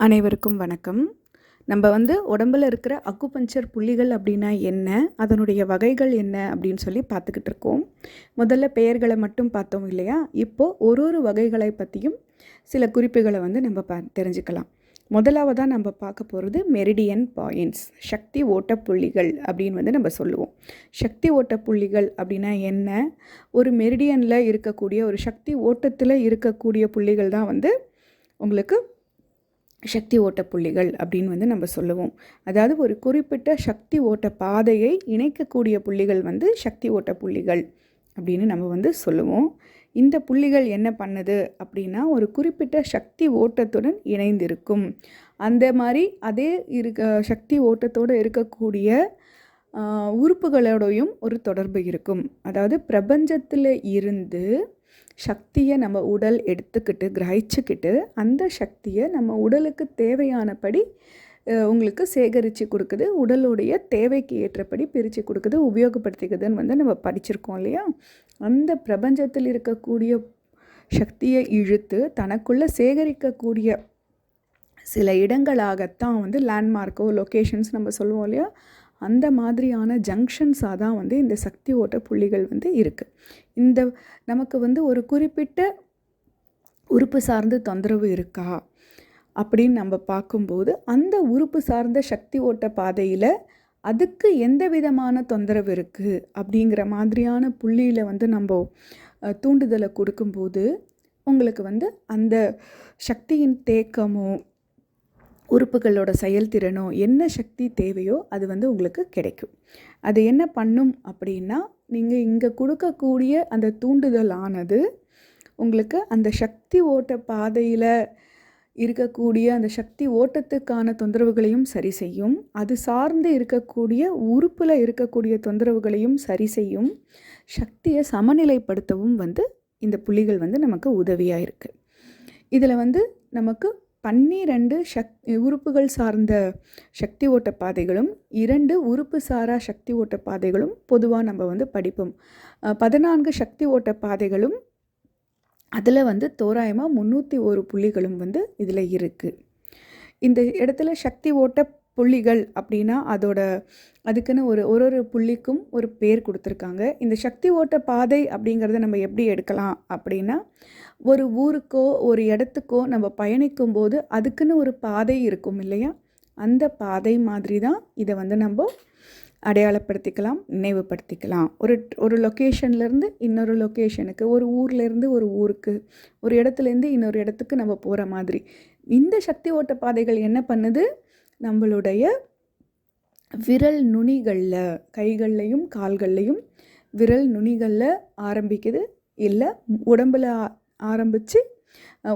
அனைவருக்கும் வணக்கம். நம்ம உடம்புல இருக்கிற அக்குபஞ்சர் புள்ளிகள் அப்படின்னா என்ன, அதனுடைய வகைகள் என்ன அப்படின்னு சொல்லி பார்த்துக்கிட்டு இருக்கோம். முதல்ல பெயர்களை மட்டும் பார்த்தோம் இல்லையா? இப்போது ஒரு வகைகளை பற்றியும் சில குறிப்புகளை நம்ம தெரிஞ்சுக்கலாம். முதலாவதாக நம்ம பார்க்க போகிறது மெரிடியன் பாயிண்ட்ஸ், சக்தி ஓட்ட புள்ளிகள் அப்படின்னு நம்ம சொல்லுவோம். சக்தி ஓட்ட புள்ளிகள் அப்படின்னா என்ன? ஒரு மெரிடியனில் இருக்கக்கூடிய ஒரு சக்தி ஓட்டத்தில் இருக்கக்கூடிய புள்ளிகள் தான் உங்களுக்கு சக்தி ஓட்ட புள்ளிகள் அப்படின்னு நம்ம சொல்லுவோம். அதாவது ஒரு குறிப்பிட்ட சக்தி ஓட்ட பாதையை இணைக்கக்கூடிய புள்ளிகள் சக்தி ஓட்ட புள்ளிகள் அப்படின்னு நம்ம சொல்லுவோம். இந்த புள்ளிகள் என்ன பண்ணுது அப்படின்னா, ஒரு குறிப்பிட்ட சக்தி ஓட்டத்துடன் இணைந்திருக்கும். அந்த மாதிரி அதே சக்தி ஓட்டத்தோடு இருக்கக்கூடிய உறுப்புகளோடையும் ஒரு தொடர்பு இருக்கும். அதாவது பிரபஞ்சத்தில் இருந்து சக்தியை நம்ம உடல் எடுத்துக்கிட்டு கிரகிச்சுக்கிட்டு அந்த சக்தியை நம்ம உடலுக்கு தேவையானபடி உங்களுக்கு சேகரித்து கொடுக்குது, உடலுடைய தேவைக்கு ஏற்றபடி பிரித்து கொடுக்குது, உபயோகப்படுத்திக்குதுன்னு நம்ம படிச்சிருக்கோம் இல்லையா? அந்த பிரபஞ்சத்தில் இருக்கக்கூடிய சக்தியை இழுத்து தனக்குள்ளே சேகரிக்கக்கூடிய சில இடங்களாகத்தான் லேண்ட்மார்க்கோ லொக்கேஷன்ஸ் நம்ம சொல்லுவோம் இல்லையா? அந்த மாதிரியான ஜங்ஷன்ஸாக தான் இந்த சக்தி ஓட்ட புள்ளிகள் இருக்குது. இந்த நமக்கு ஒரு குறிப்பிட்ட உறுப்பு சார்ந்த தொந்தரவு இருக்கா அப்படின்னு நம்ம பார்க்கும்போது, அந்த உறுப்பு சார்ந்த சக்தி ஓட்ட பாதையில் அதுக்கு எந்த விதமான தொந்தரவு இருக்குது அப்படிங்கிற மாதிரியான புள்ளியில் நம்ம தூண்டுதலை கொடுக்கும்போது உங்களுக்கு அந்த சக்தியின் தேக்கமோ உறுப்புகளோட செயல்திறனோ என்ன சக்தி தேவையோ அது உங்களுக்கு கிடைக்கும். அது என்ன பண்ணும் அப்படின்னா, நீங்கள் இங்கே கொடுக்கக்கூடிய அந்த தூண்டுதலானது உங்களுக்கு அந்த சக்தி ஓட்ட பாதையில் இருக்கக்கூடிய அந்த சக்தி ஓட்டத்துக்கான தொந்தரவுகளையும் சரி செய்யும், அது சார்ந்து இருக்கக்கூடிய உறுப்பில் இருக்கக்கூடிய தொந்தரவுகளையும் சரி செய்யும், சக்தியை சமநிலைப்படுத்தவும் இந்த புள்ளிகள் நமக்கு உதவியாக இருக்குது. இதில் நமக்கு 12 உறுப்புகள் சார்ந்த சக்தி ஓட்ட பாதைகளும் 2 உறுப்பு சாரா சக்தி ஓட்ட பாதைகளும் பொதுவாக நம்ம படிப்போம். 14 சக்தி ஓட்ட பாதைகளும் அதில் தோராயமாக 301 புள்ளிகளும் இதில் இருக்குது. இந்த இடத்துல சக்தி ஓட்ட புள்ளிகள் அப்படின்னா அதுக்குன்னு ஒரு புள்ளிக்கும் ஒரு பேர் கொடுத்துருக்காங்க. இந்த சக்தி ஓட்ட பாதை அப்படிங்கிறத நம்ம எப்படி எடுக்கலாம் அப்படின்னா, ஒரு ஊருக்கோ ஒரு இடத்துக்கோ நம்ம பயணிக்கும் போது அதுக்குன்னு ஒரு பாதை இருக்கும் இல்லையா? அந்த பாதை மாதிரி தான் இதை நம்ம அடையாளப்படுத்திக்கலாம், நினைவுபடுத்திக்கலாம். ஒரு லொக்கேஷன்லேருந்து இன்னொரு லொக்கேஷனுக்கு, ஒரு ஊர்லேருந்து ஒரு ஊருக்கு, ஒரு இடத்துலேருந்து இன்னொரு இடத்துக்கு நம்ம போகிற மாதிரி இந்த சக்தி ஓட்ட பாதைகள் என்ன பண்ணுது? நம்மளுடைய விரல் நுனிகளில், கைகள்லையும் கால்கள்லையும் விரல் நுனிகளில் ஆரம்பிக்குது, இல்லை உடம்பில் ஆரம்பித்து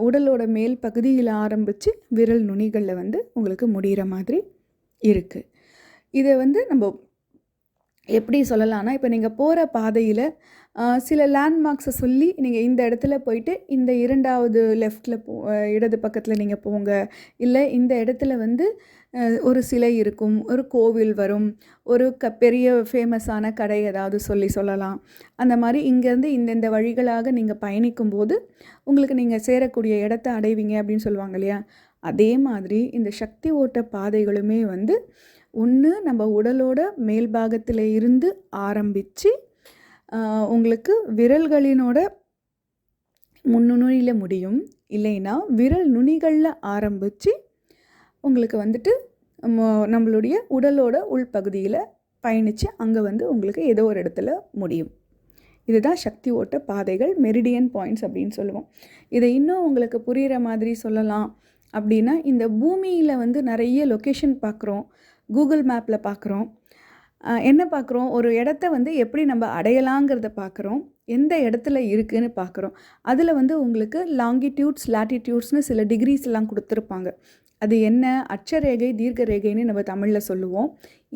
உடலோட மேல் பகுதியில் ஆரம்பித்து விரல் நுனிகளில் உங்களுக்கு முடிகிற மாதிரி இருக்குது. இதை நம்ம எப்படி சொல்லலாம்னா, இப்போ நீங்கள் போகிற பாதையில் சில லேண்ட்மார்க்ஸை சொல்லி நீங்கள் இந்த இடத்துல போயிட்டு இந்த 2வது லெஃப்டில் இடது பக்கத்தில் நீங்கள் போங்க, இல்லை இந்த இடத்துல ஒரு சிலை இருக்கும், ஒரு கோவில் வரும், ஒரு பெரிய ஃபேமஸான கடை ஏதாவது சொல்லலாம். அந்த மாதிரி இங்கேருந்து இந்த வழிகளாக நீங்கள் பயணிக்கும்போது உங்களுக்கு நீங்கள் சேரக்கூடிய இடத்த அடைவீங்க அப்படின்னு சொல்லுவாங்க இல்லையா? அதே மாதிரி இந்த சக்தி ஓட்ட பாதைகளுமே ஒன்று நம்ம உடலோட மேல் பாகத்தில் இருந்து ஆரம்பித்து உங்களுக்கு விரல்களினோட முன்னுணியில் முடியும், இல்லைன்னா விரல் நுனிகளில் ஆரம்பித்து உங்களுக்கு நம்மளுடைய உடலோட உள்பகுதியில் பயணித்து அங்கே உங்களுக்கு ஏதோ ஒரு இடத்துல முடியும். இதுதான் சக்தி ஓட்ட பாதைகள், மெரிடியன் பாயிண்ட்ஸ் அப்படின்னு சொல்லுவோம். இதை இன்னும் உங்களுக்கு புரிகிற மாதிரி சொல்லலாம் அப்படின்னா, இந்த பூமியில் நிறைய லொக்கேஷன் பார்க்குறோம், கூகுள் மேப்பில் பார்க்குறோம். என்ன பார்க்குறோம்? ஒரு இடத்த எப்படி நம்ம அடையலாங்கிறத பார்க்குறோம், எந்த இடத்துல இருக்குதுன்னு பார்க்குறோம். அதில் உங்களுக்கு லாங்கிடியூட்ஸ் லாட்டிடியூட்ஸ்னு சில டிகிரிஸ் எல்லாம் கொடுத்துருப்பாங்க. அது என்ன? அட்சரேகை, தீர்க்க ரேகைன்னு நம்ம தமிழில் சொல்லுவோம்.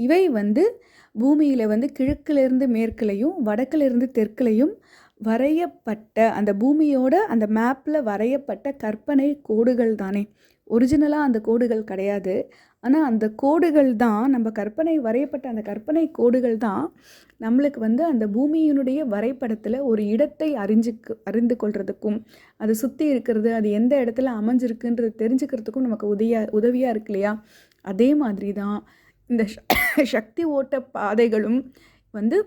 இவை பூமியில் கிழக்கிலிருந்து மேற்குலையும் வடக்கிலிருந்து தெற்குலையும் வரையப்பட்ட அந்த பூமியோட அந்த மேப்பில் வரையப்பட்ட கற்பனை கோடுகள் தானே. ஒரிஜினலாக அந்த கோடுகள் கிடையாது. ஆனால் அந்த கோடுகள் தான் நம்ம வரையப்பட்ட அந்த கற்பனை கோடுகள் தான் நம்மளுக்கு வந்து அந்த பூமியினுடைய வரைபடத்தில் ஒரு இடத்தை அறிந்து கொள்றதுக்கும், அது சுற்றி இருக்கிறது, அது எந்த இடத்துல அமைஞ்சிருக்குன்றது தெரிஞ்சுக்கிறதுக்கும் நமக்கு உதவியாக இருக்கு இல்லையா? அதே மாதிரி தான் இந்த சக்தி ஓட்ட பாதைகளும் வந்து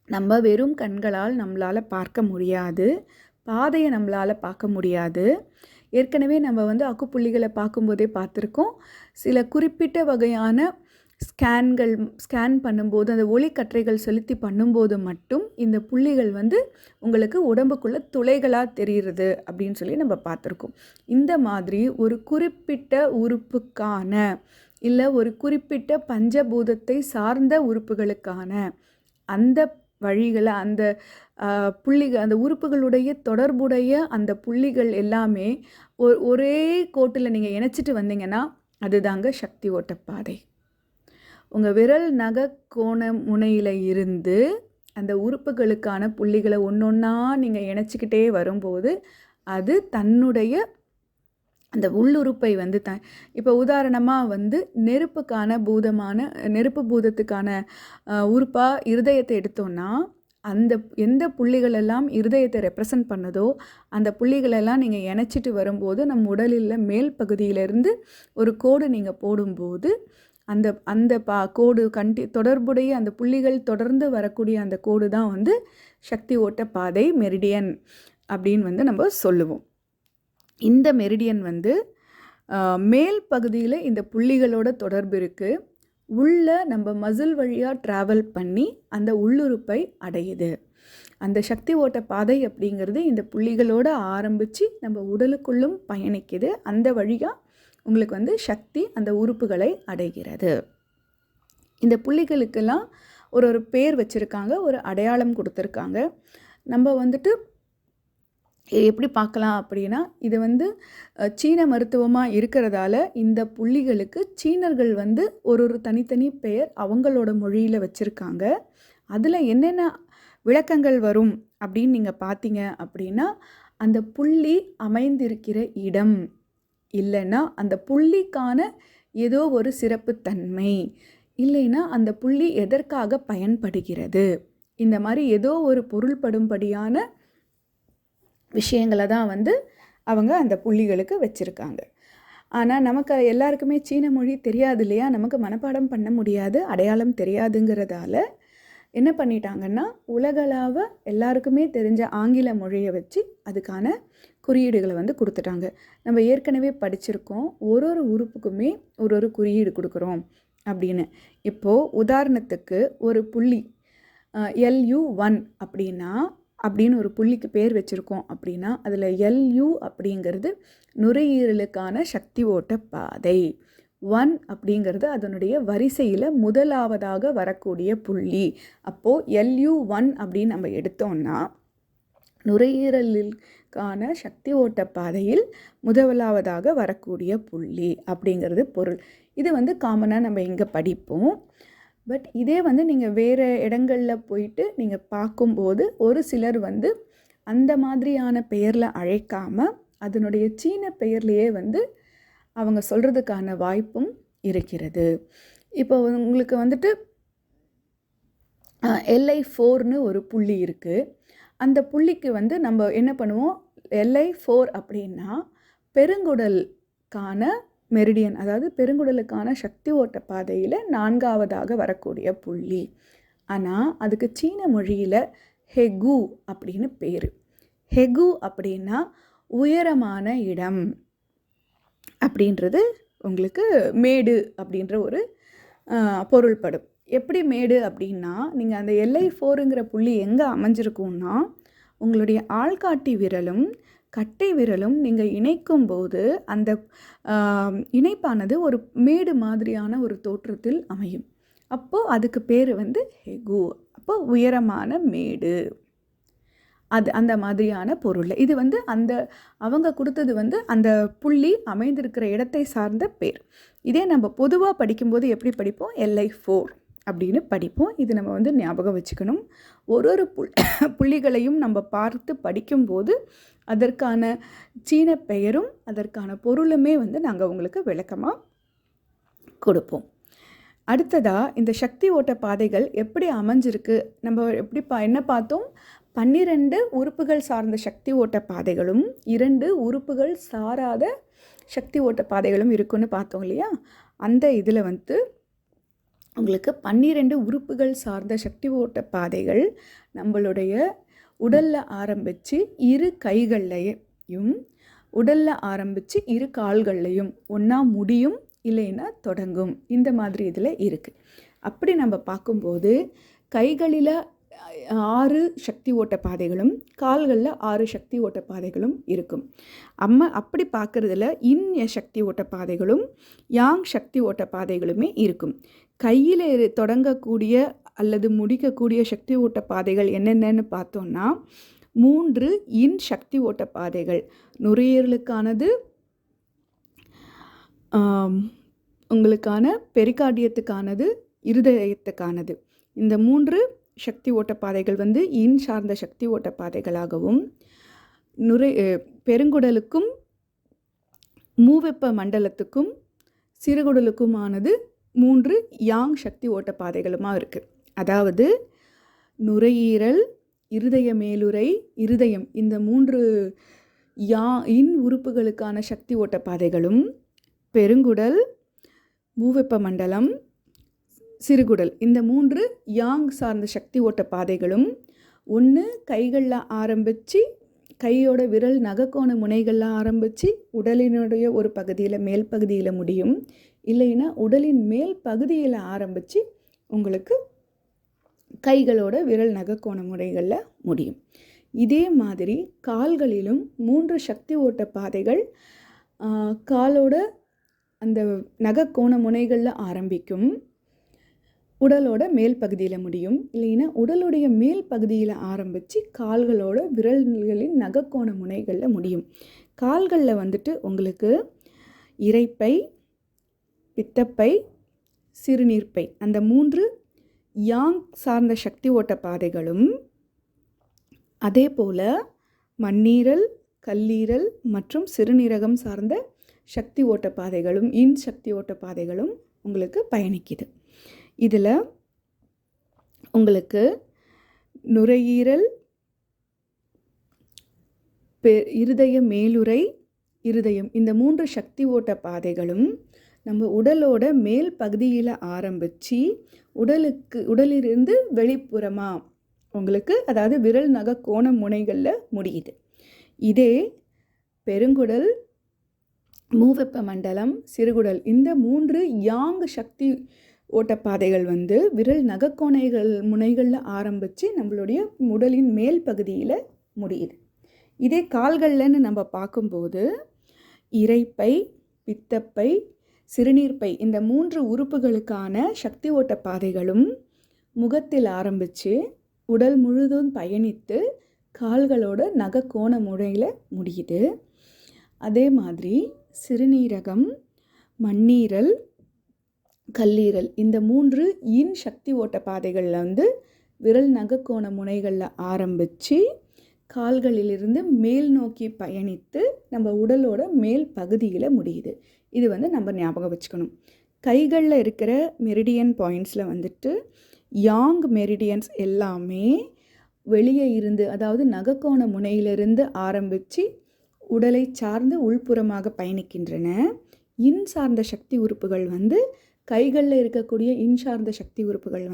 நம்ம வெறும் கண்களால் நம்மளால் பார்க்க முடியாது, பாதையை நம்மளால் பார்க்க முடியாது. ஏற்கனவே நம்ம வந்து அக்குப்புள்ளிகளை பார்க்கும்போதே பார்த்துருக்கோம். சில குறிப்பிட்ட வகையான ஸ்கேன் பண்ணும்போது, அந்த ஒளிக்கற்றைகள் செலுத்தி பண்ணும்போது மட்டும் இந்த புள்ளிகள் வந்து உங்களுக்கு உடம்புக்குள்ளே துளைகளாக தெரிகிறது அப்படின்னு சொல்லி நம்ம பார்த்துருக்கோம். இந்த மாதிரி ஒரு குறிப்பிட்ட உறுப்புக்கான இல்லை ஒரு குறிப்பிட்ட பஞ்சபூதத்தை சார்ந்த உறுப்புகளுக்கான அந்த வழிகளை, அந்த புள்ளிகள், அந்த உறுப்புகளுடைய தொடர்புடைய அந்த புள்ளிகள் எல்லாமே ஒரே கோட்டில் நீங்கள் இணைச்சிட்டு வந்தீங்கன்னா அதுதாங்க சக்தி ஓட்டப்பாதை. உங்கள் விரல் நக கோண முனையில் இருந்து அந்த உறுப்புகளுக்கான புள்ளிகளை ஒன்றொன்னா நீங்கள் இணைச்சிக்கிட்டே வரும்போது அது தன்னுடைய அந்த உள்ளுறுப்பை வந்து இப்போ உதாரணமாக வந்து நெருப்பு பூதத்துக்கான உறுப்பாக இருதயத்தை எடுத்தோன்னா அந்த எந்த புள்ளிகளெல்லாம் இருதயத்தை ரெப்ரசன்ட் பண்ணதோ அந்த புள்ளிகளெல்லாம் நீங்கள் இணைச்சிட்டு வரும்போது நம் உடலில் மேல் பகுதியிலேருந்து ஒரு கோடு நீங்கள் போடும்போது அந்த கோடு தொடர்புடைய அந்த புள்ளிகள் தொடர்ந்து வரக்கூடிய அந்த கோடு தான் வந்து சக்தி ஓட்ட பாதை, மெரிடியன் அப்படின்னு வந்து நம்ம சொல்லுவோம். இந்த மெரிடியன் வந்து மேல் பகுதியில் இந்த புள்ளிகளோட தொடர்பு இருக்குது. உள்ள நம்ம மசில் வழியாக ட்ராவல் பண்ணி அந்த உள்ளுறுப்பை அடையுது. அந்த சக்தி ஓட்ட பாதை அப்படிங்கிறது இந்த புள்ளிகளோடு ஆரம்பித்து நம்ம உடலுக்குள்ளும் பயணிக்குது. அந்த வழியாக உங்களுக்கு வந்து சக்தி அந்த உறுப்புகளை அடைகிறது. இந்த புள்ளிகளுக்கெல்லாம் ஒரு பேர் வச்சுருக்காங்க, ஒரு அடையாளம் கொடுத்துருக்காங்க. நம்ம வந்துட்டு எப்படி பார்க்கலாம் அப்படின்னா, இது வந்து சீன மருத்துவமாக இருக்கிறதால இந்த புள்ளிகளுக்கு சீனர்கள் வந்து ஒரு தனித்தனி பெயர் அவங்களோட மொழியில் வச்சுருக்காங்க. அதில் என்னென்ன விளக்கங்கள் வரும் அப்படின்னு நீங்கள் பார்த்தீங்க அப்படின்னா, அந்த புள்ளி அமைந்திருக்கிற இடம், இல்லைன்னா அந்த புள்ளிக்கான ஏதோ ஒரு சிறப்புத்தன்மை, இல்லைன்னா அந்த புள்ளி எதற்காக பயன்படுகிறது, இந்த மாதிரி ஏதோ ஒரு பொருள்படும்படியான விஷயங்களை தான் வந்து அவங்க அந்த புள்ளிகளுக்கு வச்சுருக்காங்க. ஆனால் நமக்கு எல்லாருக்குமே சீன மொழி தெரியாது இல்லையா? நமக்கு மனப்பாடம் பண்ண முடியாது, அடையாளம் தெரியாதுங்கிறதால என்ன பண்ணிட்டாங்கன்னா, உலகளாவ எல்லாருக்குமே தெரிஞ்ச ஆங்கில மொழியை வச்சு அதுக்கான குறியீடுகளை வந்து கொடுத்துட்டாங்க. நம்ம ஏற்கனவே படிச்சிருக்கோம், ஒரு உறுப்புக்குமே ஒரு குறியீடு கொடுக்குறோம் அப்படின்னு. இப்போது உதாரணத்துக்கு ஒரு புள்ளி LU1 அப்படின்னு ஒரு புள்ளிக்கு பேர் வச்சுருக்கோம் அப்படின்னா, அதில் LU அப்படிங்கிறது நுரையீரலுக்கான சக்தி ஓட்ட பாதை, 1 அப்படிங்கிறது அதனுடைய வரிசையில் முதலாவதாக வரக்கூடிய புள்ளி. அப்போது LU1 அப்படின்னு நம்ம எடுத்தோம்னா நுரையீரலுக்கான சக்தி ஓட்ட பாதையில் முதலாவதாக வரக்கூடிய புள்ளி அப்படிங்கிறது பொருள். இது வந்து காமனாக நம்ம இங்கே படிப்போம். பட் இதே வந்து நீங்கள் வேறு இடங்களில் போயிட்டு நீங்கள் பார்க்கும்போது ஒரு சிலர் வந்து அந்த மாதிரியான பெயரில் அழைக்காமல் அதனுடைய சீன பெயர்லேயே வந்து அவங்க சொல்கிறதுக்கான வாய்ப்பும் இருக்கிறது. இப்போ உங்களுக்கு வந்துட்டு LI4ன்னு ஒரு புள்ளி இருக்குது. அந்த புள்ளிக்கு வந்து நம்ம என்ன பண்ணுவோம், LI4 அப்படின்னா பெருங்குடலுக்கான மெரிடியன், அதாவது பெருங்குடலுக்கான சக்தி ஓட்ட பாதையில் 4ஆவதாக வரக்கூடிய புள்ளி. ஆனால் அதுக்கு சீன மொழியில் ஹெகு அப்படின்னு பேர். ஹெகு அப்படின்னா உயரமான இடம் அப்படின்றது உங்களுக்கு மேடு அப்படின்ற ஒரு பொருள்படும். எப்படி மேடு அப்படின்னா, நீங்கள் அந்த LI4ங்கிற புள்ளி எங்கே அமைஞ்சிருக்கும்னா, உங்களுடைய ஆள்காட்டி விரலும் கட்டை விரலும் நீங்கள் இணைக்கும்போது அந்த இணைப்பானது ஒரு மேடு மாதிரியான ஒரு தோற்றத்தில் அமையும். அப்போது அதுக்கு பேர் வந்து ஹெகு. அப்போது உயரமான மேடு, அது அந்த மாதிரியான பொருள். இது வந்து அவங்க கொடுத்தது வந்து அந்த புள்ளி அமைந்திருக்கிற இடத்தை சார்ந்த பேர். இதே நம்ம பொதுவாக படிக்கும்போது எப்படி படிப்போம், LI4 அப்படின்னு படிப்போம். இது நம்ம வந்து ஞாபகம் வச்சுக்கணும். ஒரு புள்ளிகளையும் நம்ம பார்த்து படிக்கும்போது அதற்கான சீன பெயரும் அதற்கான பொருளுமே வந்து நாங்கள் உங்களுக்கு விளக்கமாக கொடுப்போம். அடுத்ததாக இந்த சக்தி ஓட்ட பாதைகள் எப்படி அமைஞ்சிருக்கு, நம்ம எப்படி என்ன பார்த்தோம், 12 உறுப்புகள் சார்ந்த சக்தி ஓட்ட பாதைகளும் 2 உறுப்புகள் சாராத சக்தி ஓட்ட பாதைகளும் இருக்குன்னு பார்த்தோம் இல்லையா. அந்த இதில் உங்களுக்கு 12 உறுப்புகள் சார்ந்த சக்தி ஓட்ட பாதைகள் நம்மளுடைய உடலில் ஆரம்பித்து 2 கைகள்லையும் உடலில் ஆரம்பித்து 2 கால்கள்லையும் ஒன்றா முடியும், இல்லைன்னா தொடங்கும். இந்த மாதிரி இதில் இருக்குது. அப்படி நம்ம பார்க்கும்போது கைகளில் 6 சக்தி ஓட்ட பாதைகளும் கால்களில் 6 சக்தி ஓட்ட பாதைகளும் இருக்கும். அப்படி பார்க்குறதுல சக்தி ஓட்ட பாதைகளும் யாங் சக்தி ஓட்ட பாதைகளுமே இருக்கும். கையில் தொடங்கக்கூடிய அல்லது முடிக்கக்கூடிய சக்தி ஓட்ட பாதைகள் என்னென்னு பார்த்தோன்னா 3 சக்தி ஓட்ட பாதைகள். நுரையீரலுக்கானது, உங்களுக்கான பெரிகார்டியத்துக்கானது, இருதயத்துக்கானது. இந்த 3 சக்தி ஓட்ட பாதைகள் சார்ந்த சக்தி ஓட்ட பாதைகளாகவும், பெருங்குடலுக்கும் மூவெப்ப மண்டலத்துக்கும் சிறுகுடலுக்குமானது 3 யாங் சக்தி ஓட்ட பாதைகளுமாக இருக்குது. அதாவது நுரையீரல், இருதய மேலுறை, இருதயம், இந்த 3 உறுப்புகளுக்கான சக்தி ஓட்ட பாதைகளும், பெருங்குடல், மூவெப்ப மண்டலம், சிறுகுடல், இந்த 3 யாங் சார்ந்த சக்தி ஓட்ட பாதைகளும் ஒன்று கைகளில் ஆரம்பித்து கையோட விரல் நகக்கோண முனைகளில் ஆரம்பித்து உடலினுடைய ஒரு பகுதியில் மேல் பகுதியில் முடியும், இல்லைன்னா உடலின் மேல் பகுதியில் ஆரம்பித்து உங்களுக்கு கைகளோட விரல் நகக்கோண முனைகளில் முடியும். இதே மாதிரி கால்களிலும் 3 சக்தி ஓட்ட பாதைகள் காலோட அந்த நகக்கோண முனைகளில் ஆரம்பிக்கும், உடலோட மேல் பகுதியில் முடியும், இல்லைன்னா உடலுடைய மேல் பகுதியில் ஆரம்பித்து கால்களோட விரல்களின் நகக்கோண முனைகளில் முடியும். கால்களில் உங்களுக்கு இரைப்பை, பித்தப்பை, சிறுநீர்ப்பை, அந்த 3 யாங் சார்ந்த சக்தி ஓட்ட பாதைகளும், அதே போல் மண்ணீரல், கல்லீரல் மற்றும் சிறுநீரகம் சார்ந்த சக்தி ஓட்ட பாதைகளும் சக்தி ஓட்ட பாதைகளும் உங்களுக்கு பயணிக்குது. இதில் உங்களுக்கு நுரையீரல், இருதய மேலுறை, இருதயம், இந்த 3 சக்தி ஓட்ட பாதைகளும் நம்ம உடலோட மேல் பகுதியில் ஆரம்பித்து உடலிலிருந்து வெளிப்புறமாக உங்களுக்கு, அதாவது விரல் நக கோண முனைகளில் முடியுது. இதே பெருங்குடல், மூவெப்ப மண்டலம், சிறுகுடல், இந்த 3 யாங் சக்தி ஓட்டப்பாதைகள் விரல் நகக்கோணைகள் முனைகளில் ஆரம்பித்து நம்மளுடைய உடலின் மேல் பகுதியில் முடியுது. இதே கால்கள்லன்னு நம்ம பார்க்கும்போது இரைப்பை, பித்தப்பை, சிறுநீர்ப்பை, இந்த 3 உறுப்புகளுக்கான சக்தி ஓட்ட பாதைகளும் முகத்தில் ஆரம்பித்து உடல் முழுதும் பயணித்து கால்களோட நகக்கோண முனையில் முடியுது. அதே மாதிரி சிறுநீரகம், மண்ணீரல், கல்லீரல், இந்த 3 சக்தி ஓட்ட பாதைகளில் விரல் நகக்கோண முனைகளில் ஆரம்பித்து கால்களிலிருந்து மேல் நோக்கி பயணித்து நம்ம உடலோட மேல் பகுதியில் முடியுது. இது நம்ம ஞாபகம் வச்சுக்கணும். கைகளில் இருக்கிற மெரிடியன் பாயிண்ட்ஸில் யாங் மெரிடியன்ஸ் எல்லாமே வெளியே இருந்து, அதாவது நகக்கோண முனையிலிருந்து ஆரம்பித்து உடலை சார்ந்து உள்புறமாக பயணிக்கின்றன. சார்ந்த சக்தி உறுப்புகள் கைகளில் இருக்கக்கூடிய சார்ந்த சக்தி உறுப்புகள்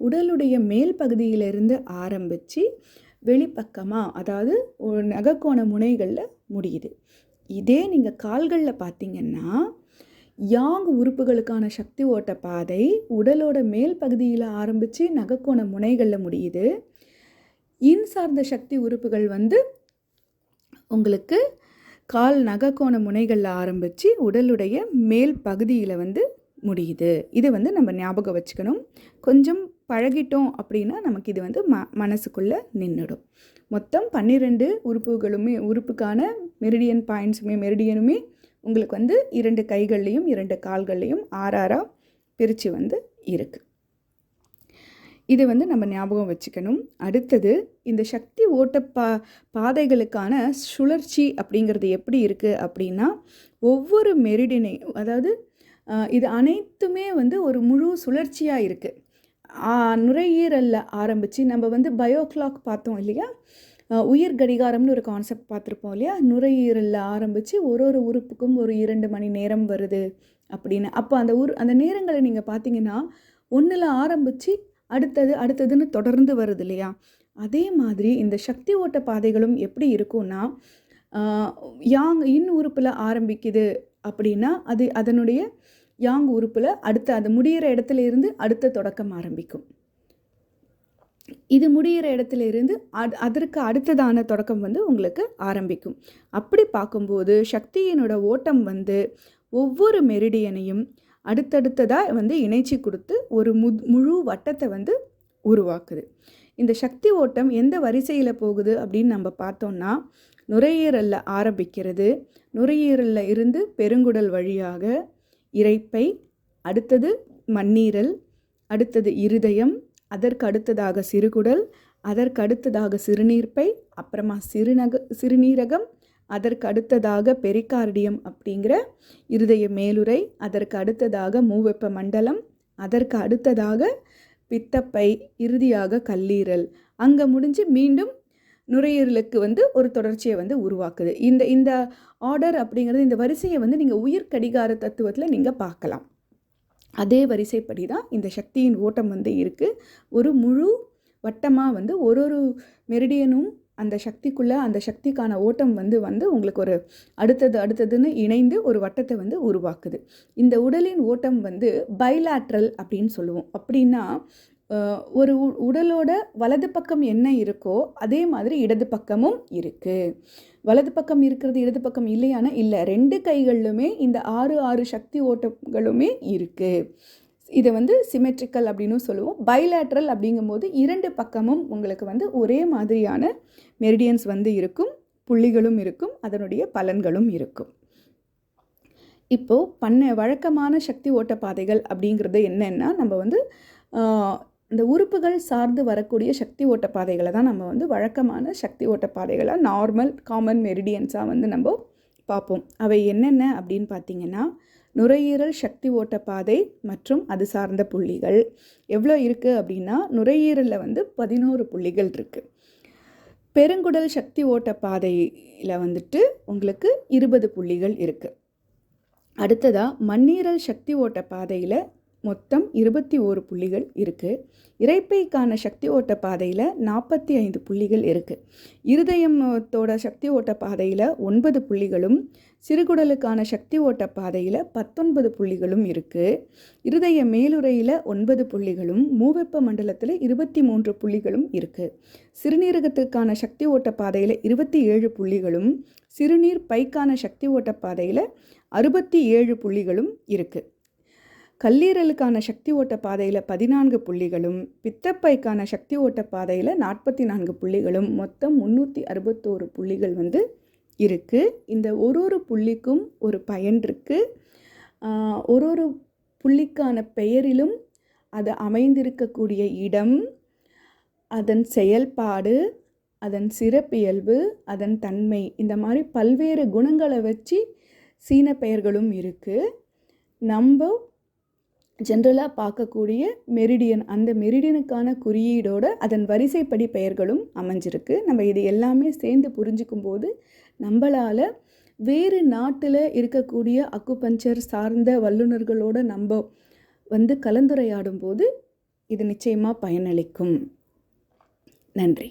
உடலுடைய மேல் பகுதியிலிருந்து ஆரம்பித்து வெளிப்பக்கமாக, அதாவது நகக்கோண முனைகளில் முடியுது. இதே நீங்கள் கால்களில் பார்த்தீங்கன்னா யாங் உறுப்புகளுக்கான சக்தி ஓட்ட பாதை உடலோட மேல் பகுதியில் ஆரம்பித்து நகக்கோண முனைகளில் முடியுது. சார்ந்த சக்தி உறுப்புகள் உங்களுக்கு கால் நகக்கோண முனைகளில் ஆரம்பித்து உடலுடைய மேல் பகுதியில் முடியுது. இது நம்ம ஞாபகம் வச்சுக்கணும். கொஞ்சம் பழகிட்டோம் அப்படின்னா நமக்கு இது மனசுக்குள்ளே நின்றுடும். மொத்தம் 12 உறுப்புக்கான மெரிடியன் பாயிண்ட்ஸுமே மெரிடியனுமே உங்களுக்கு 2 கைகள்லையும் 2 கால்கள்லையும் 6 பிரித்து இருக்குது. இது நம்ம ஞாபகம் வச்சுக்கணும். அடுத்தது இந்த சக்தி ஓட்ட பாதைகளுக்கான சுழற்சி அப்படிங்கிறது எப்படி இருக்குது அப்படின்னா, ஒவ்வொரு மெரிடியனை, அதாவது இது அனைத்துமே வந்து ஒரு முழு சுழற்சியாக இருக்குது. நுரையீரலில் ஆரம்பித்து நம்ம வந்து பயோ கிளாக் பார்த்தோம் இல்லையா, உயிர் கடிகாரம்னு ஒரு கான்செப்ட் பார்த்துருப்போம் இல்லையா, நுரையீரலில் ஆரம்பித்து ஒரு ஒரு உறுப்புக்கும் ஒரு 2 மணி நேரம் வருது அப்படின்னு. அப்போ அந்த நேரங்களை நீங்கள் பார்த்தீங்கன்னா ஒன்றில் ஆரம்பித்து அடுத்ததுன்னு தொடர்ந்து வருது இல்லையா. அதே மாதிரி இந்த சக்தி ஓட்ட பாதைகளும் எப்படி இருக்கும்னா, இன் உறுப்பில் ஆரம்பிக்குது அப்படின்னா அதனுடைய யாங் உறுப்பில் அது முடிகிற இடத்துல இருந்து அடுத்த தொடக்கம் ஆரம்பிக்கும். இது முடிகிற இடத்துல இருந்து அதற்கு அடுத்ததான தொடக்கம் வந்து உங்களுக்கு ஆரம்பிக்கும். அப்படி பார்க்கும்போது சக்தியினோட ஓட்டம் வந்து ஒவ்வொரு மெரிடியனையும் அடுத்தடுத்ததாக வந்து இணைச்சி கொடுத்து ஒரு முழு வட்டத்தை வந்து உருவாக்குது. இந்த சக்தி ஓட்டம் எந்த வரிசையில் போகுது அப்படின்னு நம்ம பார்த்தோம்னா, நுரையீரலில் ஆரம்பிக்கிறது, நுரையீரலில் இருந்து பெருங்குடல் வழியாக இரைப்பை, அடுத்தது மண்ணீரல், அடுத்தது இருதயம், அதற்கு அடுத்ததாக சிறுகுடல், அதற்கு அடுத்ததாக சிறுநீர்ப்பை, அப்புறமா சிறுநீரகம், அதற்கு அடுத்ததாக பெரிகார்டியம் அப்படிங்கிற இருதய மேலுறை, அதற்கு அடுத்ததாக மூவெப்ப மண்டலம், அதற்கு அடுத்ததாக பித்தப்பை, இறுதியாக கல்லீரல். அங்கே முடிஞ்சு மீண்டும் நுரையீரலுக்கு வந்து ஒரு தொடர்ச்சியை வந்து உருவாக்குது. இந்த ஆர்டர் அப்படிங்கிறது, இந்த வரிசையை வந்து நீங்கள் உயிர் கடிகார தத்துவத்தில் நீங்கள் பார்க்கலாம். அதே வரிசைப்படி தான் இந்த சக்தியின் ஓட்டம் வந்து இருக்குது. ஒரு முழு வட்டமாக வந்து ஒரு மெரிடியனும் அந்த சக்திக்குள்ளே அந்த சக்திக்கான ஓட்டம் வந்து உங்களுக்கு ஒரு அடுத்ததுன்னு இணைந்து ஒரு வட்டத்தை வந்து உருவாக்குது. இந்த உடலின் ஓட்டம் வந்து பைலாட்ரல் அப்படின்னு சொல்லுவோம். அப்படின்னா ஒரு உடலோட வலது பக்கம் என்ன இருக்கோ அதே மாதிரி இடது பக்கமும் இருக்குது. வலது பக்கம் இருக்கிறது இடது பக்கம் இல்லையானா இல்லை, 2 கைகளிலுமே இந்த 6 சக்தி ஓட்டங்களுமே இருக்குது. இதை வந்து சிமெட்ரிக்கல் அப்படின்னு சொல்லுவோம். பைலேட்ரல் அப்படிங்கும்போது 2 பக்கமும் உங்களுக்கு வந்து ஒரே மாதிரியான மெரிடியன்ஸ் வந்து இருக்கும், புள்ளிகளும் இருக்கும், அதனுடைய பலன்களும் இருக்கும். இப்போது வழக்கமான சக்தி ஓட்ட பாதைகள் அப்படிங்கிறது என்னென்னா, நம்ம வந்து இந்த உறுப்புகள் சார்ந்து வரக்கூடிய சக்தி ஓட்ட பாதைகளை தான் நம்ம வந்து வழக்கமான சக்தி ஓட்ட பாதைகளாக நார்மல் காமன் மெரிடியன்ஸாக வந்து நம்ம பார்ப்போம். அவை என்னென்ன அப்படின்னு பார்த்தீங்கன்னா, நுரையீரல் சக்தி ஓட்ட பாதை மற்றும் அது சார்ந்த புள்ளிகள் எவ்வளோ இருக்குது அப்படின்னா, நுரையீரலில் வந்து 11 புள்ளிகள் இருக்குது. பெருங்குடல் சக்தி ஓட்ட பாதையில் வந்துட்டு உங்களுக்கு 20 புள்ளிகள் இருக்குது. அடுத்ததாக மண்ணீரல் சக்தி ஓட்ட பாதையில் மொத்தம் 21 புள்ளிகள் இருக்குது. இரைப்பைக்கான சக்தி ஓட்ட பாதையில் 45 புள்ளிகள் இருக்குது. இருதயத்தோட சக்தி ஓட்ட பாதையில் 9 புள்ளிகளும், சிறுகுடலுக்கான சக்தி ஓட்ட பாதையில் 19 புள்ளிகளும் இருக்குது. இருதய மேலுறையில் 9 புள்ளிகளும், மூவெப்ப மண்டலத்தில் 23 புள்ளிகளும் இருக்குது. சிறுநீரகத்துக்கான சக்தி ஓட்ட பாதையில் 27 புள்ளிகளும், சிறுநீர் பைக்கான சக்தி ஓட்ட பாதையில் 67 புள்ளிகளும் இருக்குது. கல்லீரலுக்கான சக்தி ஓட்ட பாதையில் 14 புள்ளிகளும், பித்தப்பைக்கான சக்தி ஓட்ட பாதையில் 44 புள்ளிகளும், மொத்தம் 361 புள்ளிகள் வந்து இருக்குது. இந்த ஒரு புள்ளிக்கும் ஒரு பயன் இருக்குது. ஒரு புள்ளிக்கான பெயரிலும் அது அமைந்திருக்கக்கூடிய இடம், அதன் செயல்பாடு, அதன் சிறப்பியல்பு, அதன் தன்மை, இந்த மாதிரி பல்வேறு குணங்களை வச்சு சீன பெயர்களும் இருக்குது. நம்ம ஜென்ரலாக பார்க்கக்கூடிய மெரிடியன், அந்த மெரிடியனுக்கான குறியீடோட அதன் வரிசைப்படி பெயர்களும் அமைஞ்சிருக்கு. நம்ம இது எல்லாமே சேர்ந்து புரிஞ்சிக்கும் போது நம்மளால் வேறு நாட்டில் இருக்கக்கூடிய அக்குபஞ்சர் சார்ந்த வல்லுநர்களோடு நம்ம வந்து கலந்துரையாடும் போது இது நிச்சயமாக பயனளிக்கும். நன்றி.